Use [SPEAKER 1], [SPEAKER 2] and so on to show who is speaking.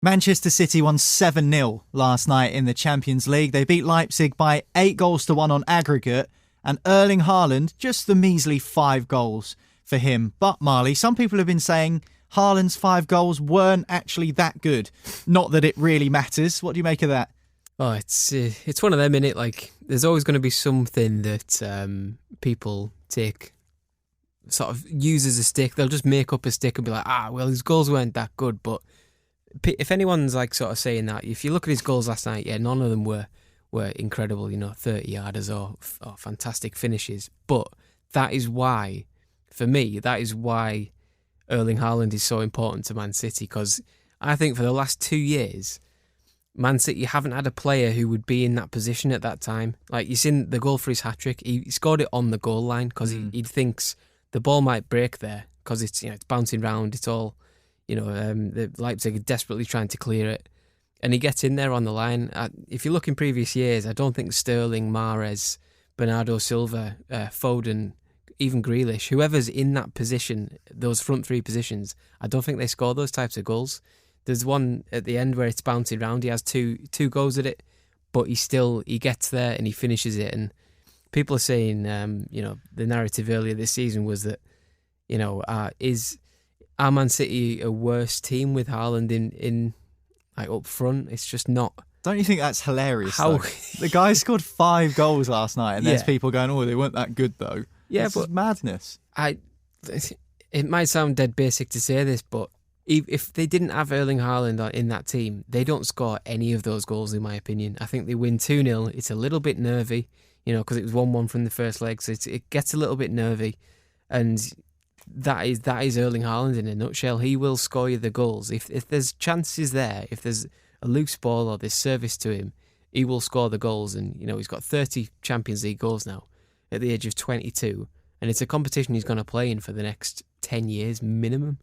[SPEAKER 1] Manchester City won 7-0 last night in the Champions League. They beat Leipzig by 8-1 on aggregate, and Erling Haaland, just the measly 5 goals for him. But Marley, some people have been saying Haaland's 5 goals weren't actually that good. Not that it really matters. What do you make of that?
[SPEAKER 2] Oh, it's one of them, innit? Like, there's always going to be something that people take, sort of use as a stick. They'll just make up a stick and be like, well, his goals weren't that good. But if anyone's like sort of saying that, if you look at his goals last night, yeah, none of them were incredible, 30-yarders or fantastic finishes. But that is why, for me, Erling Haaland is so important to Man City, because I think for the last 2 years, Man City haven't had a player who would be in that position at that time. Like, you seen the goal for his hat-trick, he scored it on the goal line because he thinks the ball might break there because it's bouncing round, it's all, the Leipzig are desperately trying to clear it, and he gets in there on the line. If you look in previous years, I don't think Sterling, Mahrez, Bernardo Silva, Foden, even Grealish, whoever's in that position, those front three positions, I don't think they score those types of goals. There's one at the end where it's bouncing round. He has two goes at it, but he gets there and he finishes it. And people are saying, the narrative earlier this season was that, is our Man City a worse team with Haaland in like up front? It's just not.
[SPEAKER 1] Don't you think that's hilarious? How the guy scored 5 goals last night, and there's people going, "Oh, they weren't that good though."
[SPEAKER 2] Yeah,
[SPEAKER 1] this is madness.
[SPEAKER 2] It might sound dead basic to say this, but if they didn't have Erling Haaland in that team, they don't score any of those goals, in my opinion. I think they win 2-0. It's a little bit nervy, because it was 1-1 from the first leg, so it gets a little bit nervy. And that is Erling Haaland in a nutshell. He will score you the goals. If there's chances there, if there's a loose ball or there's service to him, he will score the goals. And, he's got 30 Champions League goals now at the age of 22. And it's a competition he's going to play in for the next 10 years minimum.